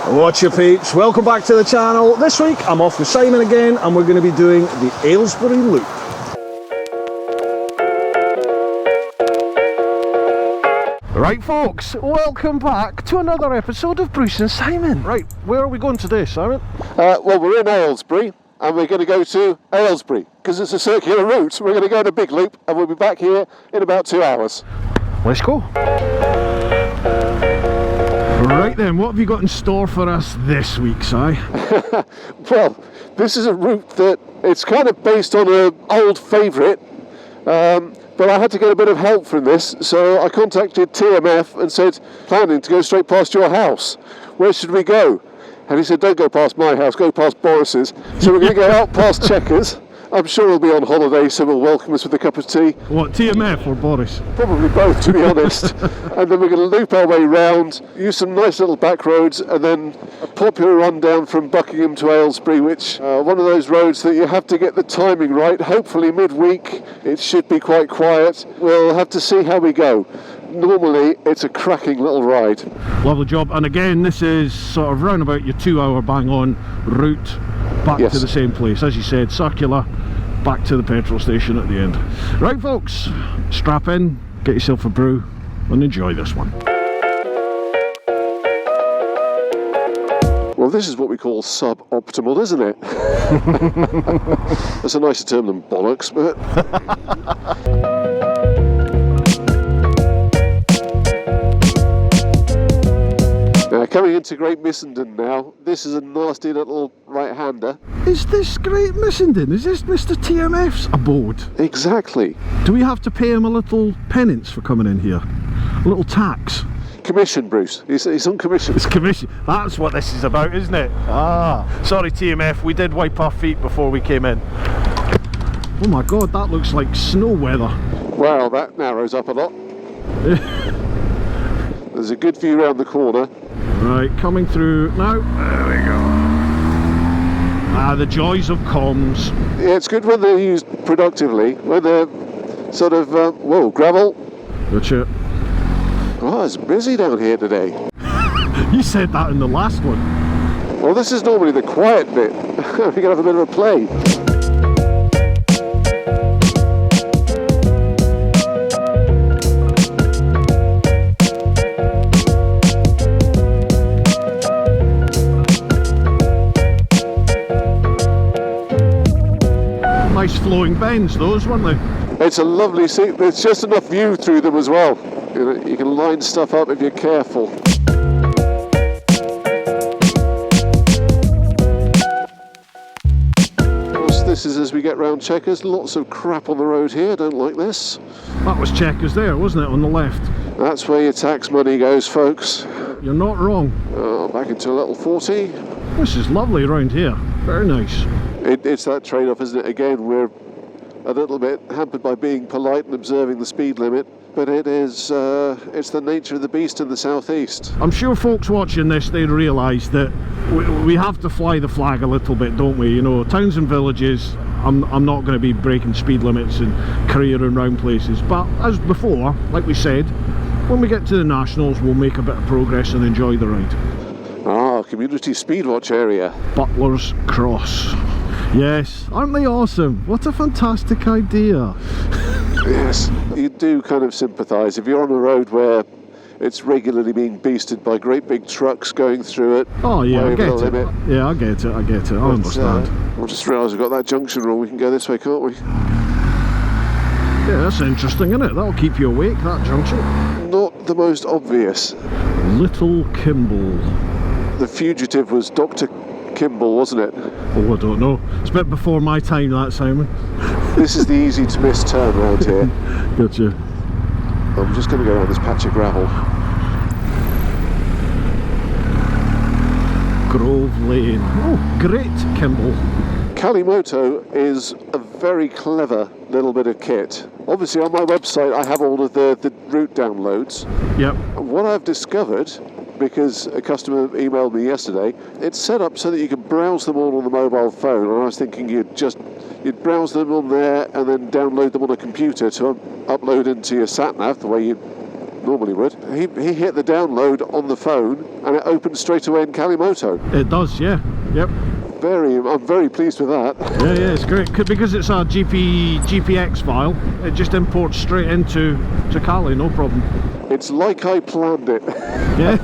What's your peeps? Welcome back to the channel. This week I'm off with Simon again and we're going to be doing the Aylesbury Loop. Right folks, welcome back to another episode of Bruce and Simon. Right, where are we going today, Simon? Well, we're in Aylesbury and we're going to go to Aylesbury because it's a circular route. We're going to go in a big loop and we'll be back here in about 2 hours. Let's go. Right then, what have you got in store for us this week, Si? Well, this is a route that it's kind of based on an old favourite, but I had to get a bit of help from this, so I contacted TMF and said, planning to go straight past your house. Where should we go? And he said, don't go past my house, go past Boris's. So we're going to go out past Chequers. I'm sure he'll be on holiday, so he'll welcome us with a cup of tea. What, TMF or Boris? Probably both, to be honest. And then we're going to loop our way round, use some nice little back roads, and then a popular run down from Buckingham to Aylesbury, which one of those roads that you have to get the timing right. Hopefully midweek it should be quite quiet. We'll have to see how we go. Normally it's a cracking little ride. Lovely job. And again, this is sort of round about your 2 hour bang on route back to the same place. As you said, circular, back to the petrol station at the end. Right folks, strap in, get yourself a brew and enjoy this one. Well, this is what we call suboptimal, isn't it? That's a nicer term than bollocks, but... Coming into Great Missenden now, this is a nasty little right-hander. Is this Great Missenden? Is this Mr. TMF's abode? Exactly. Do we have to pay him a little penance for coming in here? A little tax? Commission, Bruce. He's on commission. It's commission. That's what this is about, isn't it? Ah. Sorry TMF, we did wipe our feet before we came in. Oh my god, that looks like snow weather. Wow, that narrows up a lot. There's a good view round the corner. Right, coming through now. There we go. Ah, the joys of comms. Yeah, it's good when they're used productively. When they're sort of, whoa, gravel. Gotcha. Oh, it's busy down here today. You said that in the last one. Well, this is normally the quiet bit. We can have a bit of a play. Nice flowing bends, those, weren't they? It's a lovely seat. There's just enough view through them as well. You can line stuff up if you're careful. Of course, this is as we get round Chequers. Lots of crap on the road here. Don't like this. That was Chequers there, wasn't it, on the left? That's where your tax money goes, folks. You're not wrong. Back into a little 40. This is lovely around here. Very nice. It's that trade-off, isn't it? Again, we're a little bit hampered by being polite and observing the speed limit, but it is it's the nature of the beast in the southeast. I'm sure folks watching this, they realise that we have to fly the flag a little bit, don't we? You know, towns and villages, I'm not going to be breaking speed limits and careering round places, but as before, like we said, when we get to the Nationals, we'll make a bit of progress and enjoy the ride. Ah, community speedwatch area. Butler's Cross. Yes, aren't they awesome? What a fantastic idea. Yes, you do kind of sympathise. If you're on a road where it's regularly being beasted by great big trucks going through it. Oh yeah, I get it. Yeah, I get it, I understand. I just realised we've got that junction wrong. We can go this way, can't we? Yeah, that's interesting, isn't it? That'll keep you awake, that junction. Not the most obvious. Little Kimble. The fugitive was Dr. Kimball, wasn't it? Oh, I don't know. It's a bit before my time, that, Simon. This is the easy to miss turn around here. Gotcha. I'm just going to go around this patch of gravel. Grove Lane. Oh, great Kimball. Kalimoto is a very clever little bit of kit. Obviously on my website I have all of the route downloads. Yep. And what I've discovered, because a customer emailed me yesterday, it's set up so that you can browse them all on the mobile phone, and I was thinking you'd browse them on there and then download them on a computer to upload into your sat-nav, the way you normally would. He hit the download on the phone and it opened straight away in Kalimoto. It does, yeah. Yep. I'm very pleased with that. Yeah, it's great because it's a GPX file. It just imports straight into Kali, no problem. It's like I planned it. Yeah.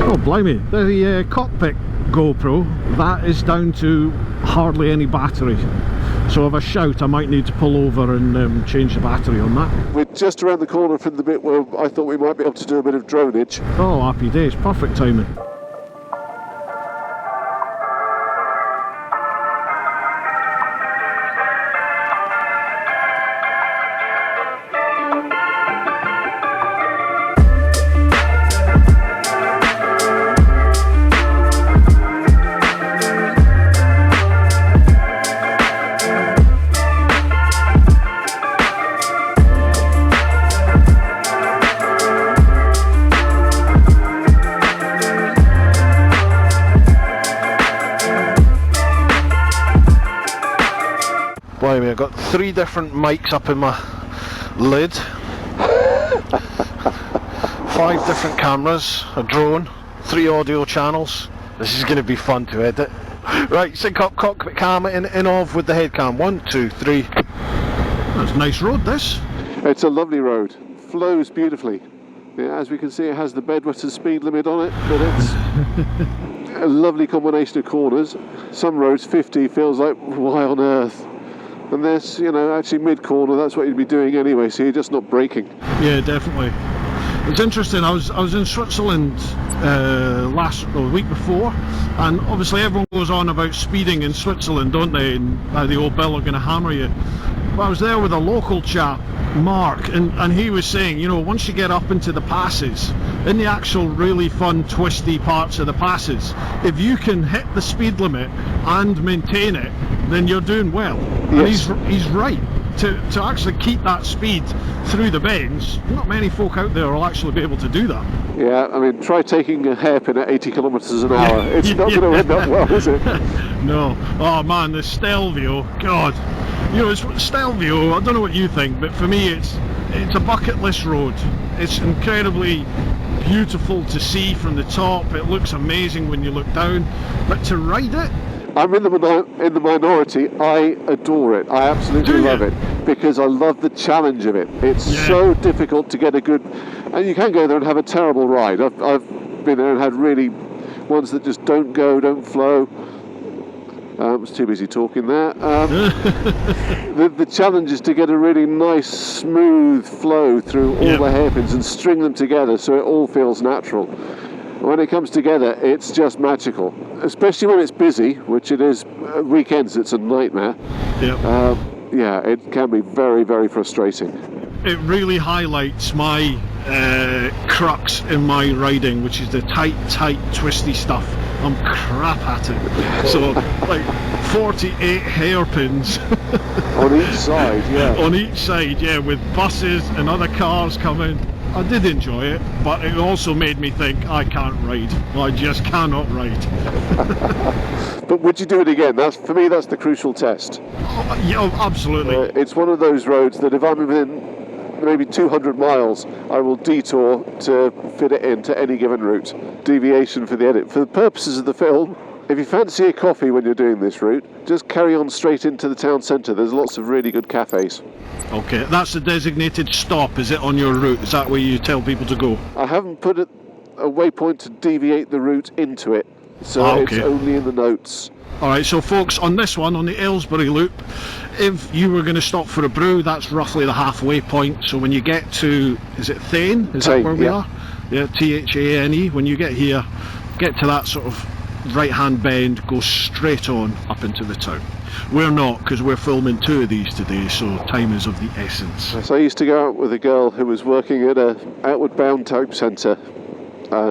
Oh, blimey! The cockpit GoPro, that is down to hardly any battery. So if I shout, I might need to pull over and change the battery on that. We're just around the corner from the bit where I thought we might be able to do a bit of dronage. Oh, happy days, perfect timing. Blimey, I've got 3 different mics up in my lid, 5 different cameras, a drone, 3 audio channels. This is going to be fun to edit. Right, sync up cockpit cam in off with the head cam. 1, 2, 3. That's a nice road, this. It's a lovely road, flows beautifully. Yeah, as we can see, it has the bedwetting speed limit on it, but it's a lovely combination of corners. Some roads 50 feels like, why on earth? And this, you know, actually mid-corner, that's what you'd be doing anyway, so you're just not braking. Yeah, definitely. It's interesting, I was in Switzerland the week before, and obviously everyone goes on about speeding in Switzerland, don't they, and how the old bill are going to hammer you. But I was there with a local chap, Mark, and he was saying, you know, once you get up into the passes, in the actual really fun twisty parts of the passes, if you can hit the speed limit and maintain it, then you're doing well. Yes. And he's right. To actually keep that speed through the bends, not many folk out there will actually be able to do that. Yeah, I mean, try taking a hairpin at 80 kilometres an hour. It's not going to end up well, is it? No. Oh man, the Stelvio, God. You know, it's Stelvio, I don't know what you think, but for me it's a bucket list road. It's incredibly beautiful to see from the top. It looks amazing when you look down, but to ride it, I'm in the minority. I adore it. I absolutely love it because I love the challenge of it. It's so difficult to get a good, and you can go there and have a terrible ride. I've been there and had really ones that just don't flow. I was too busy talking there. The challenge is to get a really nice, smooth flow through all the hairpins and string them together so it all feels natural. When it comes together, it's just magical, especially when it's busy, which it is. Weekends, it's a nightmare. Yeah, it can be very, very frustrating. It really highlights my crux in my riding, which is the tight, twisty stuff. I'm crap at it. So, like 48 hairpins on each side, on each side, with buses and other cars coming. I did enjoy it, but it also made me think I can't ride. I just cannot ride. But would you do it again? For me, that's the crucial test. Oh, yeah, absolutely. It's one of those roads that if I'm within maybe 200 miles, I will detour to fit it into any given route. Deviation for the edit. For the purposes of the film, if you fancy a coffee when you're doing this route, just carry on straight into the town centre. There's lots of really good cafes. Okay, that's the designated stop, is it, on your route? Is that where you tell people to go? I haven't put a waypoint to deviate the route into it, so it's only in the notes. Alright, so folks, on this one, on the Aylesbury Loop, if you were going to stop for a brew, that's roughly the halfway point. So when you get to, is it Thane? Is that where we are? Yeah, Thane. When you get here, get to that sort of right-hand bend, go straight on up into the town. We're not, because we're filming 2 of these today, so time is of the essence. So I used to go out with a girl who was working at a outward bound type centre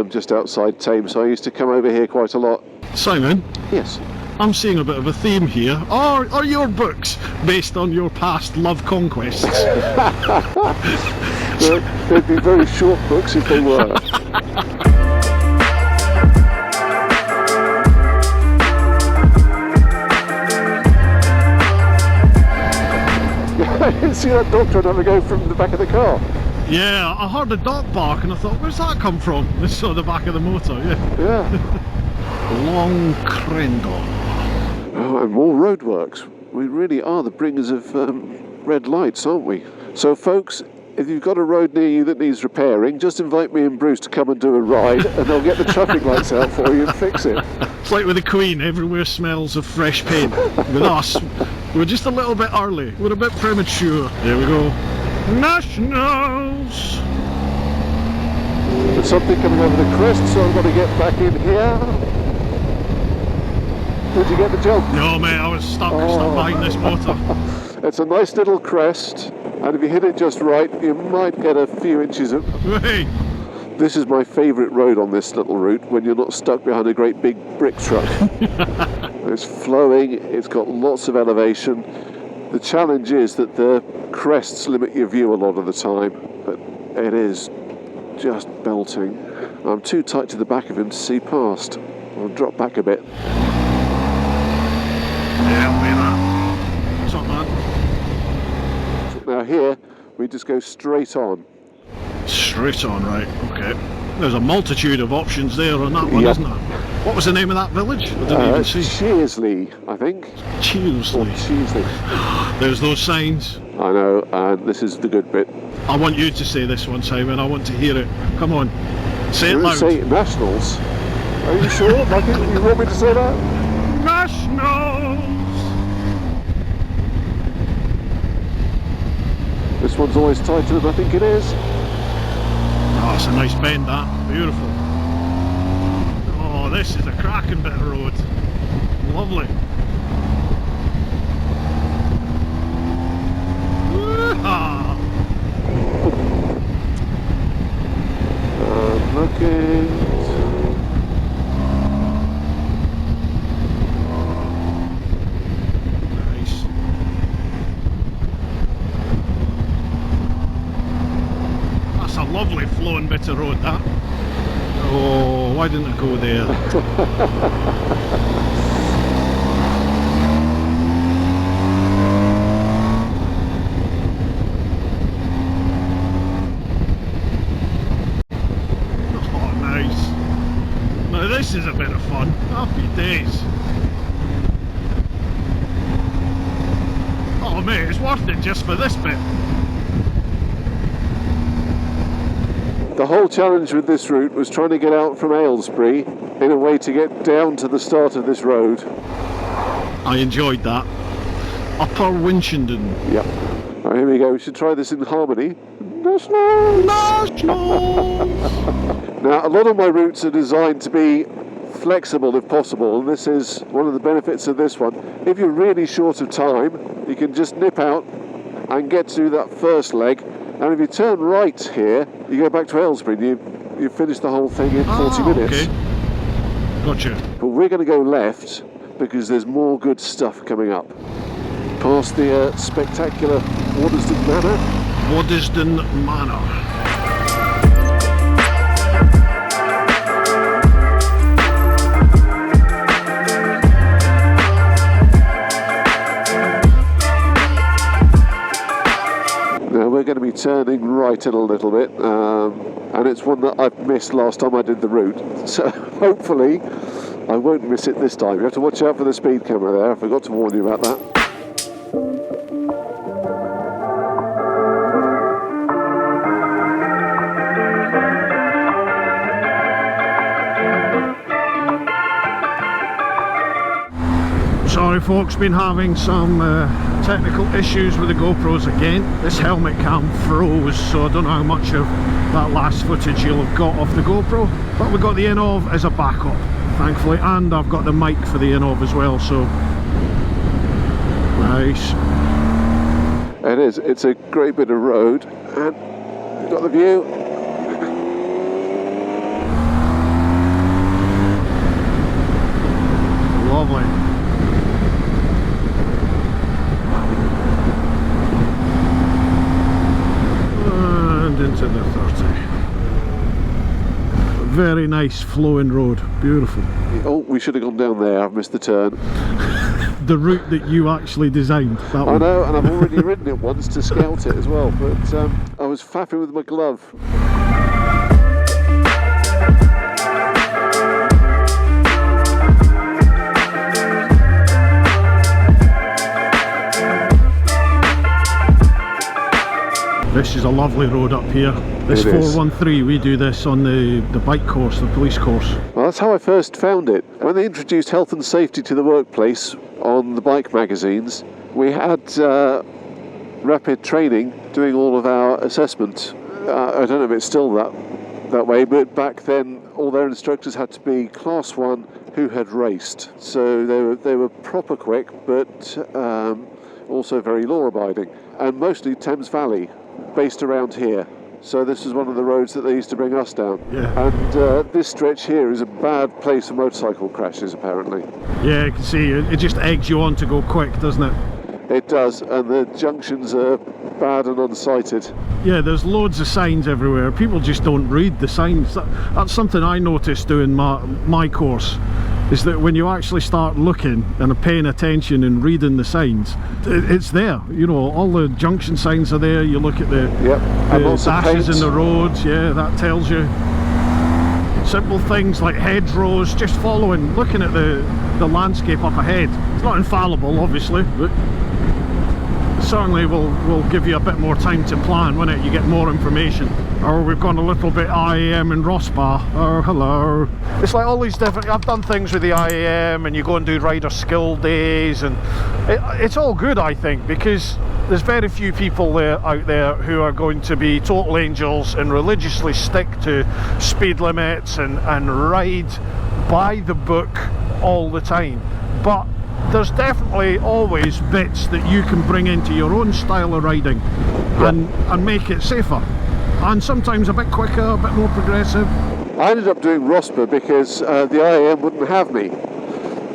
just outside Thames, so I used to come over here quite a lot. Simon? Yes? I'm seeing a bit of a theme here. Are your books based on your past love conquests? They'd be very short books if they were. See that dog trying to have a go from the back of the car? Yeah, I heard a dog bark and I thought, where's that come from? I saw the back of the motor, yeah. Yeah. Long Crendon. Oh, and more roadworks. We really are the bringers of red lights, aren't we? So folks, if you've got a road near you that needs repairing, just invite me and Bruce to come and do a ride and they'll get the traffic lights out for you and fix it. It's like with the Queen, everywhere smells of fresh paint. With us, we're just a little bit early. We're a bit premature. There we go. Nationals! There's something coming over the crest, so I'm going to get back in here. Did you get the jump? No mate, I was stuck behind this motor. It's a nice little crest, and if you hit it just right, you might get a few inches of... Hey. This is my favourite road on this little route, when you're not stuck behind a great big brick truck. It's flowing, it's got lots of elevation. The challenge is that the crests limit your view a lot of the time, but it is just belting. I'm too tight to the back of him to see past. I'll drop back a bit. Yeah, I'll be that. What's up, man? Now here, we just go straight on. Straight on, right, okay. There's a multitude of options there on that one, Yep. isn't there? What was the name of that village? I didn't even see. Cheersley, I think. Cheersley. Or Cheersley. There's those signs. I know, and this is the good bit. I want you to say this one, Simon. I want to hear it. Come on. Say it loud. Say Nationals. Are you sure? Like, you want me to say that? Nationals! This one's always tighter than I think it is. Oh, it's a nice bend, that. Beautiful. Oh, this is a cracking bit of road. Lovely. Woo-ha! Looking. Nice. That's a lovely flowing bit of road, that. Oh, why didn't I go there? Oh, nice. Now this is a bit of fun. Happy days. Oh mate, it's worth it just for this bit. The whole challenge with this route was trying to get out from Aylesbury in a way to get down to the start of this road. I enjoyed that. Upper Winchenden. Yep. Right, here we go. We should try this in harmony. Nationals! Now, a lot of my routes are designed to be flexible if possible, and this is one of the benefits of this one. If you're really short of time, you can just nip out and get to that first leg, and if you turn right here, you go back to Aylesbury and you finish the whole thing in 40 minutes. Okay. Gotcha. But we're going to go left because there's more good stuff coming up. Past the spectacular Waddesdon Manor. Waddesdon Manor. Now we're going to be turning right in a little bit, and it's one that I've missed last time I did the route, so hopefully I won't miss it this time. You have to watch out for the speed camera there, I forgot to warn you about that. Sorry folks, been having some technical issues with the GoPros again. This helmet cam froze, so I don't know how much of that last footage you'll have got off the GoPro, but we've got the in-of as a backup, thankfully, and I've got the mic for the in-of as well, so nice. It is, it's a great bit of road, and you've got the view. Lovely. Into the 30. Very nice flowing road, beautiful. Oh, we should have gone down there, I've missed the turn. the route that you actually designed. That I know, and I've already ridden it once to scout it as well, but I was faffing with my glove. This is a lovely road up here. This 413, we do this on the bike course, the police course. Well, that's how I first found it. When they introduced health and safety to the workplace on the bike magazines, we had rapid training doing all of our assessment. I don't know if it's still that way, but back then all their instructors had to be class 1 who had raced. So they were proper quick, but also very law-abiding, and mostly Thames Valley, based around here. So this is one of the roads that they used to bring us down. Yeah. And this stretch here is a bad place for motorcycle crashes, apparently. Yeah, you can see it just eggs you on to go quick, doesn't it? It does, and the junctions are bad and unsighted. Yeah, there's loads of signs everywhere. People just don't read the signs. That's something I noticed doing my course, is that when you actually start looking and paying attention and reading the signs, it's there. You know, all the junction signs are there. You look at the dashes in the roads, yeah, that tells you. Simple things like hedgerows, just looking at the landscape up ahead. It's not infallible, obviously, but certainly will give you a bit more time to plan, won't it? You get more information. Or we've gone a little bit IAM in Rossbar. Oh, hello. It's like all these different, I've done things with the IAM, and you go and do rider skill days, and it's all good, I think, because there's very few people out there who are going to be total angels and religiously stick to speed limits and ride by the book all the time. But there's definitely always bits that you can bring into your own style of riding and make it safer, and sometimes a bit quicker, a bit more progressive. I ended up doing Rosper because the IAM wouldn't have me.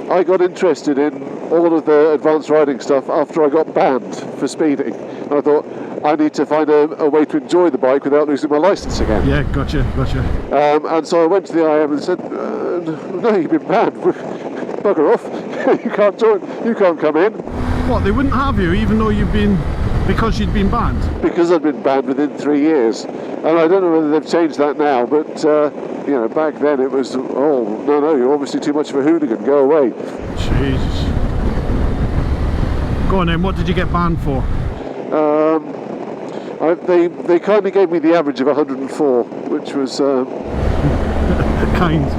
I got interested in all of the advanced riding stuff after I got banned for speeding, and I thought I need to find a way to enjoy the bike without losing my licence again. Yeah, gotcha. And so I went to the IAM and said, no, you've been banned. Bugger off. You can't join, you can't come in. What, they wouldn't have you even though because you'd been banned? Because I'd been banned within 3 years. And I don't know whether they've changed that now, but you know, back then it was, oh, no, you're obviously too much of a hooligan, go away. Jesus. Go on then, what did you get banned for? They kindly gave me the average of 104, which was... kind.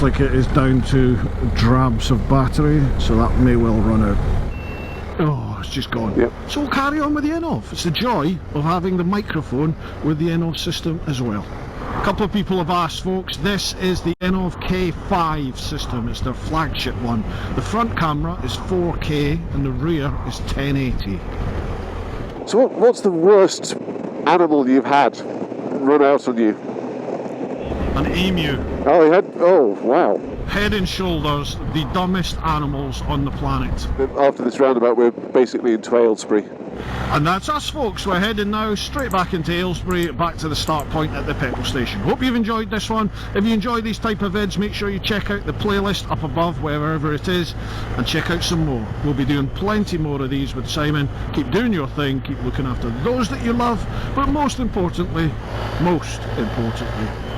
Like it is down to drabs of battery, so that may well run out. Oh, it's just gone. Yep. So we'll carry on with the NOV. It's the joy of having the microphone with the NOV system as well. A couple of people have asked, folks, this is the NOV K5 system. It's their flagship one. The front camera is 4K and the rear is 1080. So what's the worst animal you've had run out on you? An emu. Oh, oh, wow. Head and shoulders the dumbest animals on the planet. After this roundabout, we're basically into Aylesbury. And that's us, folks. We're heading now straight back into Aylesbury, back to the start point at the petrol station. Hope you've enjoyed this one. If you enjoy these type of vids, make sure you check out the playlist up above, wherever it is, and check out some more. We'll be doing plenty more of these with Simon. Keep doing your thing, keep looking after those that you love, but most importantly,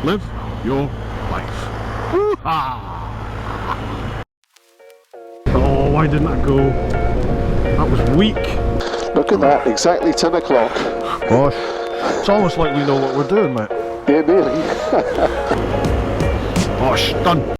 live your life. Woo-ha! Oh, why didn't I go? That was weak. Look at that, exactly 10 o'clock. Gosh, it's almost like we know what we're doing, mate. Yeah, nearly. Gosh, done.